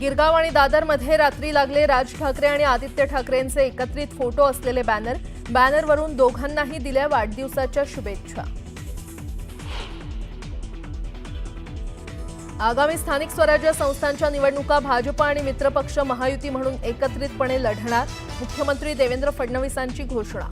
गिरगाव आणि दादरमध्ये रात्री लागले राज ठाकरे आणि आदित्य ठाकरेंचे एकत्रित फोटो असलेले बॅनरवरून दोघांनाही दिल्या वाढदिवसाच्या शुभेच्छा। आगामी स्थानिक स्वराज्य संस्थांच्या निवडणुका भाजप आणि मित्रपक्ष महायुती म्हणून एकत्रितपणे लढणार, मुख्यमंत्री देवेंद्र फडणवीसांची घोषणा।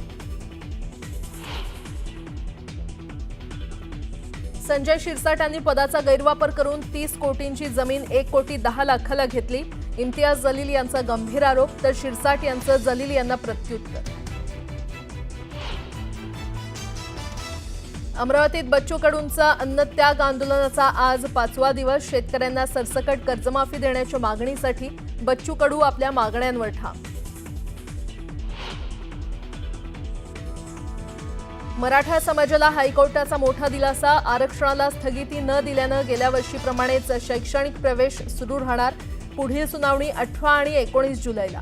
संजय शिरसाट यांनी पदाचा गैरवापर करून 30 कोटींची जमीन 1 कोटी 10 लाखाला घेतली, इम्तियाज जलील यांचा गंभीर आरोप, तर शिरसाट यांचं जलील यांना प्रत्युत्तर। अमरावतीत बच्चू कडूंचा अन्नत्याग आंदोलनाचा आज 5वा दिवस। शेतकऱ्यांना सरसकट कर्जमाफी देण्याच्या मागणीसाठी बच्चू कडू आपल्या मागण्यांवर ठाम। मराठा समाजाला हायकोर्टाचा मोठा दिलासा, आरक्षणाला स्थगिती न दिल्यानं गेल्या वर्षीप्रमाणेच शैक्षणिक प्रवेश सुरू राहणार, पुढील सुनावणी 18 आणि 19 जुलैला।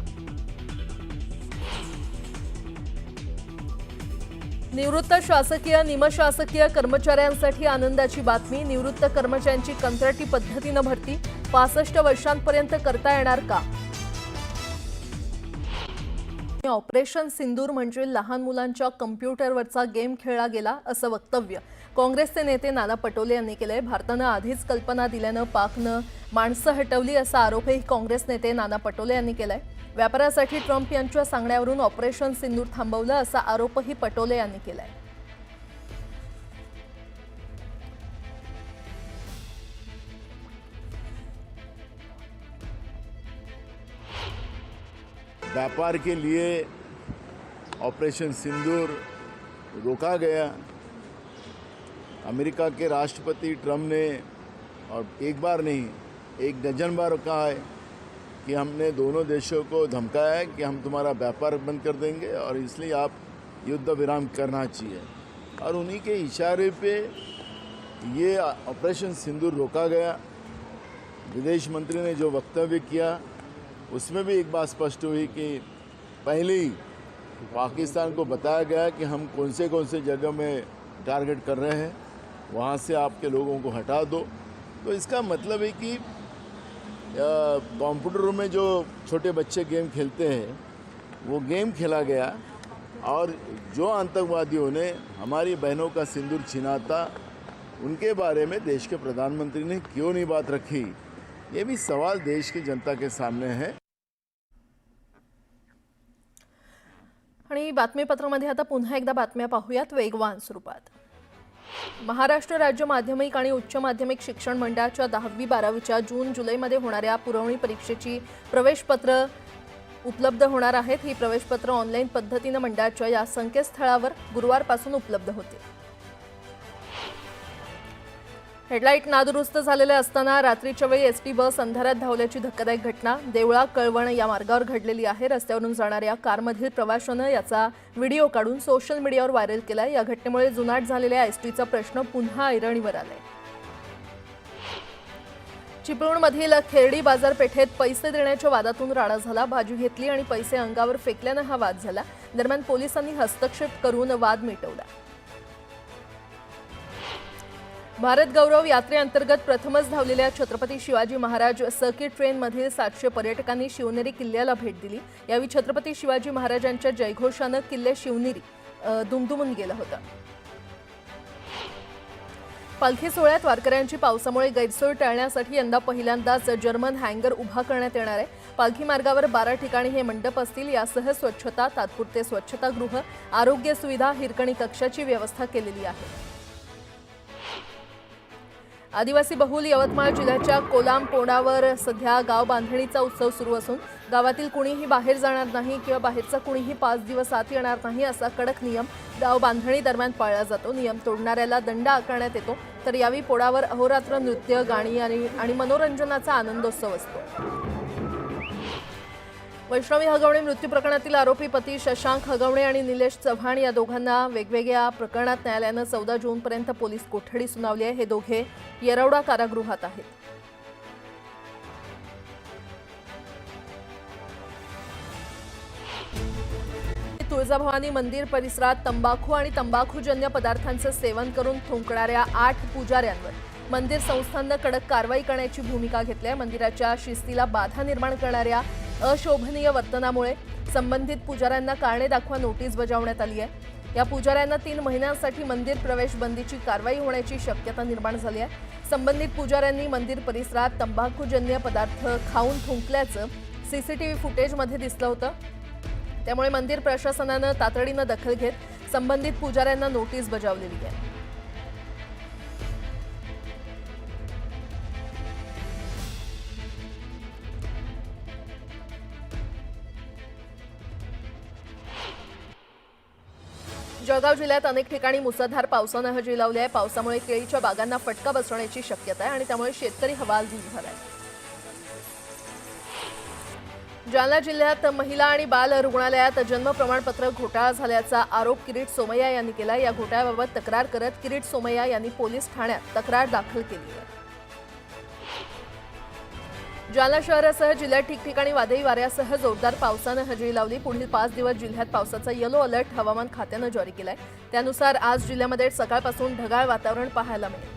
निवृत्त शासकीय निमशासकीय कर्मचाऱ्यांसाठी आनंदाची बातमी, निवृत्त कर्मचाऱ्यांची कंत्राटी पद्धतीनं भरती 65 वर्षांपर्यंत करता येणार का? ऑपरेशन सिंदूर म्हणजे लहान मुलांच्या कम्प्युटरवरचा गेम खेळला गेला असं वक्तव्य काँग्रेसचे नेते नाना पटोले यांनी केलंय। भारतानं आधीच कल्पना दिल्यानं पाकनं माणसं हटवली असा आरोपही काँग्रेस नेते नाना पटोले यांनी केलाय। व्यापारासाठी ट्रम्प यांच्या सांगण्यावरून ऑपरेशन सिंदूर थांबवलं असा आरोपही पटोले यांनी केलाय। व्यापार के लिए ऑपरेशन सिंदूर रोका गया। अमेरिका के राष्ट्रपति ट्रम्प ने और एक बार नहीं एक डजन बार कहा है कि हमने दोनों देशों को धमकाया है कि हम तुम्हारा व्यापार बंद कर देंगे और इसलिए आप युद्ध विराम करना चाहिए, और उन्हीं के इशारे पे ये ऑपरेशन सिंदूर रोका गया। विदेश मंत्री ने जो वक्तव्य किया उसमें भी एक बात स्पष्ट हुई कि पहले ही पाकिस्तान को बताया गया कि हम कौन से जगह में टारगेट कर रहे हैं, वहाँ से आपके लोगों को हटा दो। तो इसका मतलब है कि कंप्यूटर में जो छोटे बच्चे गेम खेलते हैं वो गेम खेला गया, और जो आतंकवादियों ने हमारी बहनों का सिंदूर छीना था उनके बारे में देश के प्रधानमंत्री ने क्यों नहीं बात रखी, ये भी सवाल देश की जनता के सामने है। आणि बातमीपत्रामध्ये आता पुन्हा एकदा बातम्या पाहूयात वेगवान स्वरूपात। महाराष्ट्र राज्य माध्यमिक आणि उच्च माध्यमिक शिक्षण मंडळाच्या 10वी-12वीच्या जून-जुलैमध्ये होणाऱ्या पुरवणी परीक्षेची प्रवेशपत्र उपलब्ध होणार आहेत। ही प्रवेशपत्र ऑनलाईन पद्धतीने मंडळाच्या या संकेतस्थळावर गुरुवारपासून उपलब्ध होतील। हेडलाईट नादुरुस्त झालेले असताना रात्रीच्या वेळी एसटी बस अंधारात धावल्याची धक्कादायक घटना देवळा कळवण या मार्गावर घडलेली आहे। रस्त्यावरून जाणाऱ्या कारमधील प्रवाशानं याचा व्हिडिओ काढून सोशल मीडियावर व्हायरल केलाय। या घटनेमुळे जुनाट झालेल्या एसटीचा प्रश्न पुन्हा ऐरणीवर आलाय। चिपळूणमधील खेरडी बाजारपेठेत पैसे देण्याच्या वादातून राडा झाला। भाजी घेतली आणि पैसे अंगावर फेकल्यानं हा वाद झाला। दरम्यान पोलिसांनी हस्तक्षेप करून वाद मिटवला। भारत गौरव यात्रेअंतर्गत प्रथमच धावलेल्या छत्रपती शिवाजी महाराज सर्किट ट्रेनमधील 700 पर्यटकांनी शिवनेरी किल्ल्याला भेट दिली। यावेळी छत्रपती शिवाजी महाराजांच्या जयघोषानं किल्ले शिवनेरी दुमदुमून गेलं होतं। पालखी सोहळ्यात वारकऱ्यांची पावसामुळे गैरसोय टाळण्यासाठी यंदा पहिल्यांदाच जर्मन हँगर उभा करण्यात येणार आहे। पालखी मार्गावर 12 ठिकाणी हे मंडप असतील। यासह स्वच्छता, तात्पुरते स्वच्छतागृह, आरोग्य सुविधा, हिरकणी कक्षाची व्यवस्था केलेली आहे। आदिवासी बहुल यवतमाळ जिल्ह्याच्या कोलाम पोडावर सध्या गाव बांधणीचा उत्सव सुरू असून गावातील कुणीही बाहेर जाणार नाही किंवा बाहेरचा कुणीही 5 दिवस आत येणार नाही असा कडक नियम गाव बांधणी दरम्यान पाळला जातो। नियम तोडणाऱ्याला दंड आकारण्यात येतो। तर यावेळी पोडावर अहोरात्र नृत्य, गाणी आणि मनोरंजनाचा आनंदोत्सव असतो। वैष्णवी हगवणे मृत्यू प्रकरणातील आरोपी पती शशांक हगवणे आणि निलेश चव्हाण या दोघांना वेगवेगळ्या प्रकरणात न्यायालयानं 14 जूनपर्यंत पोलीस कोठडी सुनावली आहे। हे दोघे येरवडा कारागृहात आहेत। तुळजाभवानी मंदिर परिसरात तंबाखू आणि तंबाखूजन्य पदार्थांचं सेवन करून थुंकणाऱ्या 8 पुजाऱ्यांवर मंदिर संस्थांना कडक कारवाई करण्याची भूमिका घेतली आहे। मंदिराच्या शिस्तीला बाधा निर्माण करणाऱ्या अशोभनीय वर्तनामुळे संबंधित पुजाऱ्यांना कारणे दाखवा नोटीस बजावण्यात आली आहे। या पुजाऱ्यांना 3 महिन्यांसाठी मंदिर प्रवेश बंदीची कारवाई होण्याची शक्यता निर्माण झाली आहे। संबंधित पुजाऱ्यांनी मंदिर परिसरात तंबाखूजन्य पदार्थ खाऊन थुंकल्याचं सीसीटीव्ही फुटेजमध्ये दिसलं होतं। त्यामुळे मंदिर प्रशासनानं तातडीनं दखल घेत संबंधित पुजाऱ्यांना नोटीस बजावलेली आहे। जळगाव जिल्ह्यात अनेक ठिकाणी मुसळधार पावसानं हजेरी लावली आहे। पावसामुळे केळीच्या बागांना फटका बसण्याची शक्यता आहे आणि त्यामुळे शेतकरी हवालदिल झाला आहे। जालना जिल्ह्यात महिला आणि बाल रुग्णालयात जन्म प्रमाणपत्र घोटाळा झाल्याचा आरोप किरीट सोमय्या यांनी केला। या घोटाळ्याबाबत तक्रार करत किरीट सोमय्या यांनी पोलीस ठाण्यात तक्रार दाखल केली आहे। जालना शहरासह जिल्ह्यात ठिकठिकाणी वादळी वाऱ्यासह जोरदार पावसानं हजेरी लावली। पुढील 5 दिवस जिल्ह्यात पावसाचा येलो अलर्ट हवामान खात्यानं जारी केलाय। त्यानुसार आज जिल्ह्यामध्ये सकाळपासून ढगाळ वातावरण पाहायला मिळेल।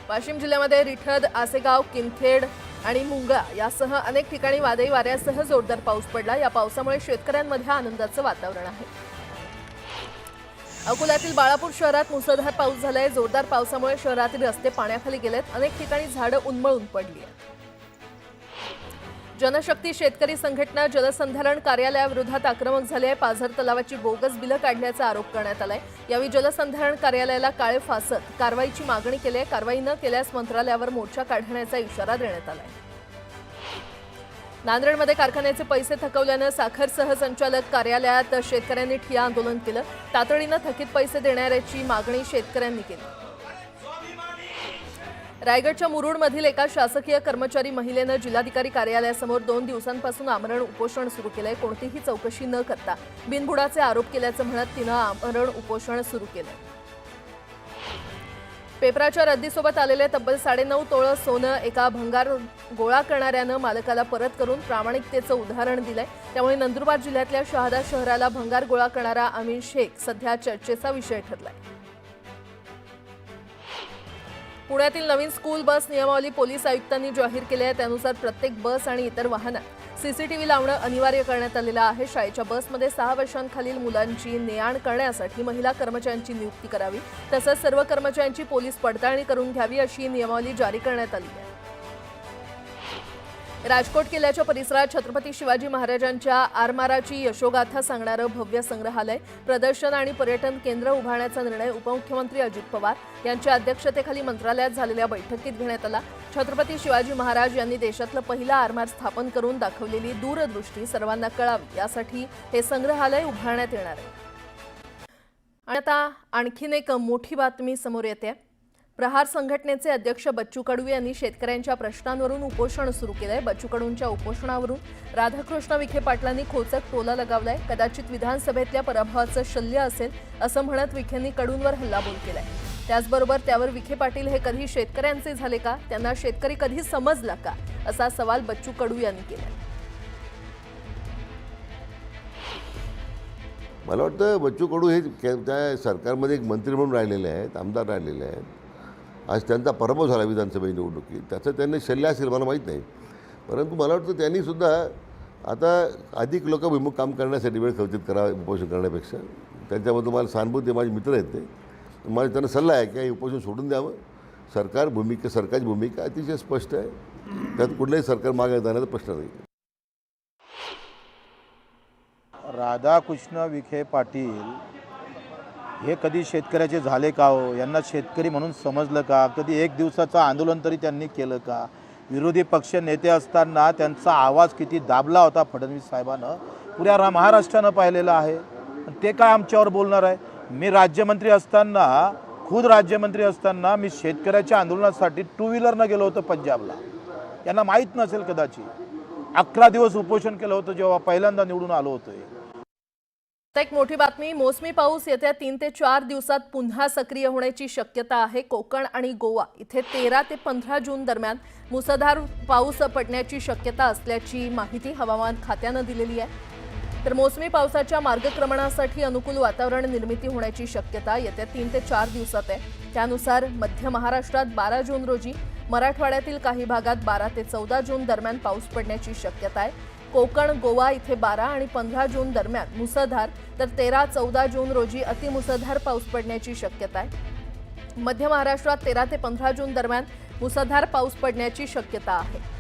वाशिम जिल्ह्यामध्ये रिठद, आसेगाव, किमखेड आणि मुंगा यासह अनेक ठिकाणी वादळी वाऱ्यासह जोरदार पाऊस पडला। या पावसामुळे शेतकऱ्यांमध्ये आनंदाचं वातावरण आहे। अकोल्यातील बाळापूर शहरात मुसळधार पाऊस झालाय। जोरदार पावसामुळे शहरातील रस्ते पाण्याखाली गेलेत। अनेक ठिकाणी झाडं उन्मळून पडली आहेत। जनशक्ती शेतकरी संघटना जलसंधारण कार्यालयाविरोधात आक्रमक झाली आहे। पाझर तलावाची बोगस बिलं काढल्याचा आरोप करण्यात आलाय। यावेळी जलसंधारण कार्यालयाला काळे फासत कारवाईची मागणी केली आहे। कारवाई न केल्यास मंत्रालयावर मोर्चा काढण्याचा इशारा देण्यात आलाय। नांदेडमध्ये कारखान्याचे पैसे थकवल्यानं साखर सहसंचालक कार्यालयात शेतकऱ्यांनी ठिय्या आंदोलन केलं। तातडीनं थकीत पैसे देण्याची मागणी शेतकऱ्यांनी केली। रायगडच्या मुरुडमधील एका शासकीय कर्मचारी महिलेनं जिल्हाधिकारी कार्यालयासमोर 2 दिवसांपासून आमरण उपोषण सुरू केलंय। कोणतीही चौकशी न करता बिनबुडाचे आरोप केल्याचं म्हणत तिनं आमरण उपोषण सुरू केलंय। पेपराच्या रद्दीसोबत आलेले तब्बल 9.5 तोळं सोनं एका भंगार गोळा करणाऱ्यानं मालकाला परत करून प्रामाणिकतेचं उदाहरण दिलंय। त्यामुळे नंदुरबार जिल्ह्यातल्या शहादा शहराला भंगार गोळा करणारा अमीन शेख सध्या चर्चेचा विषय ठरलाय। पुण्यातील नवीन स्कूल बस नियमावली पोलीस आयुक्तांनी जाहीर केली आहे। त्यानुसार प्रत्येक बस आणि इतर वाहनात सीसीटीव्ही लावणं अनिवार्य करण्यात आलेलं आहे। शाळेच्या बसमध्ये 6 वर्षांखालील मुलांची ने-आण करण्यासाठी महिला कर्मचाऱ्यांची नियुक्ती करावी। तसंच सर्व कर्मचाऱ्यांची पोलीस पडताळणी करून घ्यावी अशी नियमावली जारी करण्यात आली आहे। राजकोट किल्ल्याच्या परिसरात छत्रपती शिवाजी महाराजांच्या आरमाराची यशोगाथा सांगणारं भव्य संग्रहालय, प्रदर्शन आणि पर्यटन केंद्र उभारण्याचा निर्णय उपमुख्यमंत्री अजित पवार यांच्या अध्यक्षतेखाली मंत्रालयात झालेल्या बैठकीत घेण्यात आला। छत्रपती शिवाजी महाराज यांनी देशातलं पहिलं आरमार स्थापन करून दाखवलेली दूरदृष्टी सर्वांना कळावी यासाठी हे संग्रहालय उभारण्यात येणार आहे। आणि आता आणखीन एक मोठी बातमी समोर येते। प्रहार संघटनेचे अध्यक्ष बच्चू कडू यांनी शेतकऱ्यांच्या प्रश्नांवरून उपोषण सुरू केलंय। बच्चू कडूंच्या उपोषणावरून राधाकृष्ण विखे पाटलांनी खोचक टोला लगावलाय। कदाचित विधानसभेतल्या पराभवाचं शल्य असेल असं म्हणत विखेंनी कडूंवर हल्लाबोल केलाय। त्याचबरोबर त्यावर विखे पाटील हे कधी शेतकऱ्यांचे झाले का, त्यांना शेतकरी कधी समजला का, असा सवाल बच्चू कडू यांनी केलाय। मला वाटतं बच्चू कडू हे त्या सरकारमध्ये एक मंत्री म्हणून राहिलेले आहेत, आमदार राहिलेले आहेत। आज त्यांचा पराभव झाला विधानसभा निवडणुकीत, त्याचं त्यांनी शल्य असेल मला माहीत नाही। परंतु मला वाटतं त्यांनीसुद्धा आता अधिक लोकाभिमुख काम करण्यासाठी वेळ खर्चित करावा उपोषण करण्यापेक्षा। त्यांच्याबद्दल मला सहानुभूती, माझे मित्र आहेत ते, मला त्यांना सल्ला आहे की हे उपोषण सोडून द्यावं। सरकारची भूमिका अतिशय स्पष्ट आहे, त्यात कुठल्याही सरकार मागे जाण्याचा प्रश्न नाही। राधाकृष्ण विखे पाटील हे कधी शेतकऱ्याचे झाले का हो? यांना शेतकरी म्हणून समजलं का? कधी एक दिवसाचं आंदोलन तरी त्यांनी केलं का? विरोधी पक्ष नेते असताना त्यांचा आवाज किती दाबला होता फडणवीस साहेबांनं, पुऱ्या महाराष्ट्रानं पाहिलेलं आहे। ते काय आमच्यावर बोलणार आहे? मी राज्यमंत्री असताना मी शेतकऱ्याच्या आंदोलनासाठी 2 व्हीलरनं गेलो होतो पंजाबला। यांना माहीत नसेल कदाचित। 11 दिवस उपोषण केलं होतं जेव्हा पहिल्यांदा निवडून आलो होतो। एक मोठी बातमी, मोसमी पाऊस येत्या 3 ते 4 दिवसात पुन्हा सक्रिय होण्याची शक्यता आहे। कोकण आणि गोवा इथे 13 ते 15 जून दरम्यान मुसळधार पाऊस पडण्याची शक्यता असल्याची माहिती हवामान खात्यानं दिलेली आहे। तर मोसमी पावसाच्या मार्गक्रमणासाठी अनुकूल वातावरण निर्मिती होण्याची शक्यता येत्या 3 ते 4 दिवसात आहे. त्यानुसार मध्य महाराष्ट्रात 12 जून रोजी, मराठवाड्यातील काही भागात 12 ते 14 जून दरम्यान पाऊस पडण्याची शक्यता आहे. कोकण, गोवा इथे 12 आणि 15 जून दरम्यान मुसळधार, तर 13-14 जून रोजी अतिमुसळधार पाऊस पडण्याची शक्यता आहे. मध्य महाराष्ट्रात 13 ते 15 जून दरम्यान मुसळधार पाऊस पडण्याची शक्यता आहे.